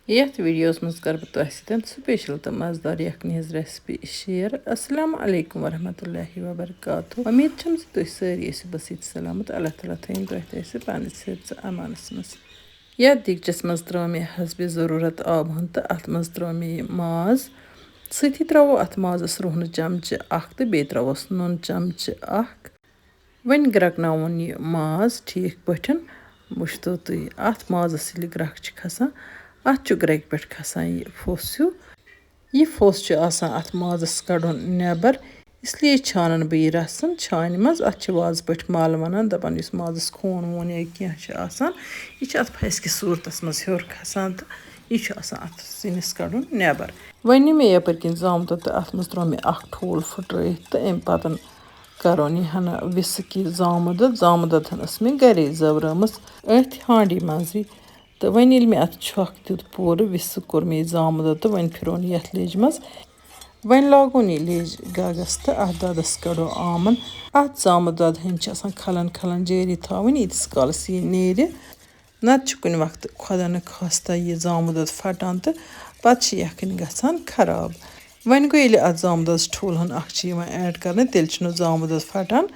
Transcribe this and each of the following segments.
यथ वीडियोस मज कर बह स्पेशल तो मजेदार यखनी हज रेसिपी शेयर। अस्सलाम वालेकुम वरहमतुल्लाहि वबरकातुहू। उम्मीद छम तुम सारी बस ये सलामत। अल्लाह ताला थैन तुह पानस हिफ्ज़ अमानस मज। यथ दिगचस मज त्रो मे हसब ज़रूरत आब हन तो अत मज त्रो मे माज सती त्रो अत माजस रुहन चमचह अख तो बे त्रोस नुन चमचह अख। वन ग्रकनावन यह माज ठीक पठन वुचतो तुम अत माजस ये ग्रक खसान अत ग्रक पे खसान यह फोस हूँ। यह फोस अत माजस कड़न नेबर इसलिए छानन बह यह रसन छान मज अत वाज पे मल वन दपान इस माजस खून वून या क्या यह अत फस कि सूरत मज हेर खसान तो यह अत सिनिस कड़न नेबर। वन मे यपर किन जामत तो अत मज त्रो मे अख ठोल फुट्रत तो अम पतन करोन यह हना विस्की जाम दद मे गरे जवरम अथ हांडी मज तो वन ये मे अत छक दित पूर विस्क कोर मे जाम दद तो वन फिरोन यथ लेज मज। वन लागोन यह लेज गगस तो अत ददस कड़ो आमन अत जाम दद हन खलन खलन जारी थवन यीतिस कालस यह नेर नत कुन वक्त खुदा न खास्ता यह जाम दद फटान तो पत् यखनी गसान खराब। वन गो ये अत जाम ददस ठोल हन अख ऐड कर तेल जाम दद फटान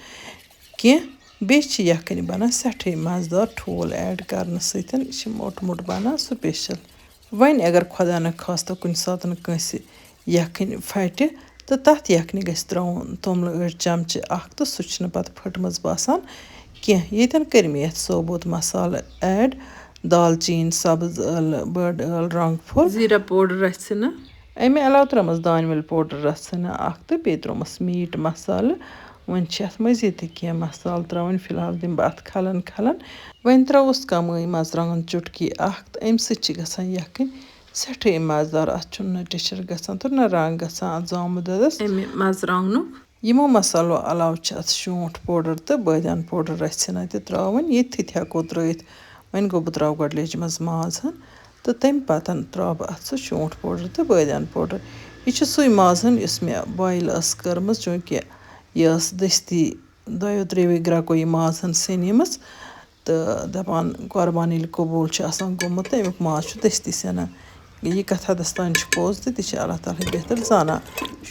कह बे यखनी बनान सठे मजेदार ठोल ऐड कर सह मोट मोट बनान स्पेशल। वन अगर खुदा न खास्ता कुन सात कंस यखनी फट तो तथ यखनी गस त्रोन तोमल अड़ चमचह अख तो सह पत फटमज बासान कह ये कर मे यथ सोबुत मसाल ऐड दालचीन सब्ज ٲल बड़ ٲल रंग फुल जीरा पाउडर रचना अमे अलाव त्रमस दान वल पाउडर रचना अख तो बे त्रोमस मीट मसाल वन अत मजीद तह मसाल त्रावन फिलहाल दिम बह अत खलन खलन वन त्रोस कम मरचांगन चुटकी अख तो अम सह यखनी सठे मजेदार अत न टेक्चर गसान तो न रंग गसान अत जाम ददस अमे मरचांगन यमो मसालो अलाव अत शोंठ पाउडर तो बादियान पाउडर रचना त्रावन ये हेको त्रित वन गो बह त्रा गो लेज मज माज हन तो तम पतन त्रा बह अत सह शोंठ पाउडर तो बादियान पाउडर यह सू माज हन इस मे बॉयल कर्म चूंकि यह दस्ती दोयो त्रेवी ग्रको यह माज हन सनिम तो दपान कुर्बान ये कबूल गोमुत तो अमुक माज दस्ती सना यह कथ हदस तान पोज तो तह अल्लाह ताला बेहतर जाना।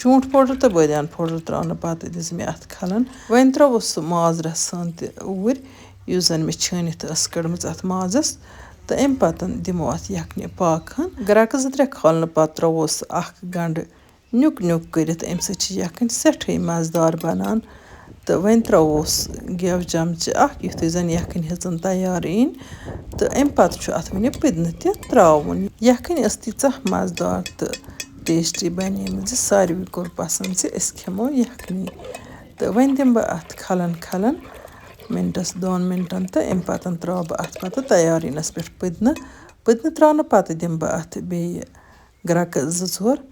शोंठ पाउडर तो बादियान पाउडर त्रान पत दिस मे अत खलन वन त्रोस सह माज रसन तूर इस जन मे छानित कड़म अत माजस तो अम पतन दिमो अत यखनी पाक ग्रक जो त्रे खालन पत त्रोस अख गंड नुक नुक कर अम सखनी सठे मजेदार बनान तो वन त्रोस गेव चमचह अख युथ जन यखनी हजन तैयार इन तो अम पत अत वन पुदन त्रावन यखनी तीह मजेदार तो टेस्टी बने सारे कोर पसंद से खेमो यखनी तो वन दिम बह अत खलन खलन मिनटस दोन मिनटन तो अम पतन त्रा बह अत पत तैयार इनस पे पुदन त्रान पत दिम बह अत बे ग्रक जोर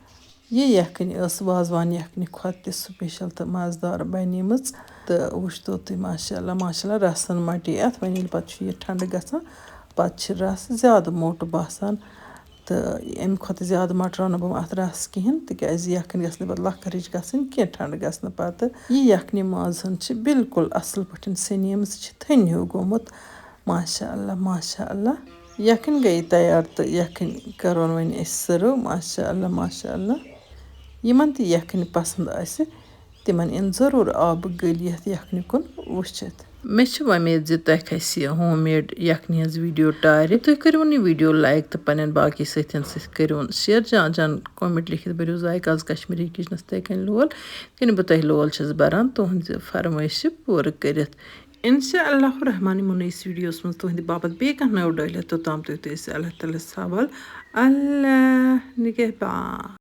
यह यखनी वाजवान यखनी खुद स्पेशल तो मजेदार बने तो वुचतो तुम माशाल्लाह माशाल्लाह रसन मटे अत वन ये पत यह ठंड गसान पत रस ज्यादा मोट बासान तो अमि खुद ज्यादा मटराव ना बह अत रस कहें तिकाज यखनी गस पत लखरच गसन कह ठंड गसन पत यह यखनी माज बिल्कुल असल पे सनीम थन हूँ गोमुत माशाल्लाह माशाल्लाह यखनी गई तैयार तो यखनी करोन वन सर्व माशाल्लाह माशाल्लाह यमन तह यखनी पसंद आसि तिमन इन जरूर आब गल यथ यखनी कुन वुचित। मे उम्मीद तुह खस होम मेड यखनी हज वीडियो टार तुम करो यह वीडियो लाइक तो पन बाकी सथियन करो शेयर जान जान कमेंट लिखित बरो जायक आज कश्मीरी किचनस तकन लोल कन बह तुह लोल बरान तुहद फरमाइश पूर कर इंशाअल्लाह रहमान नईस वीडियोस मज तुहद बापत बे कह नव डलित तोताम तुह अल्लाह ताला सवाल अल्लाह निगहबान।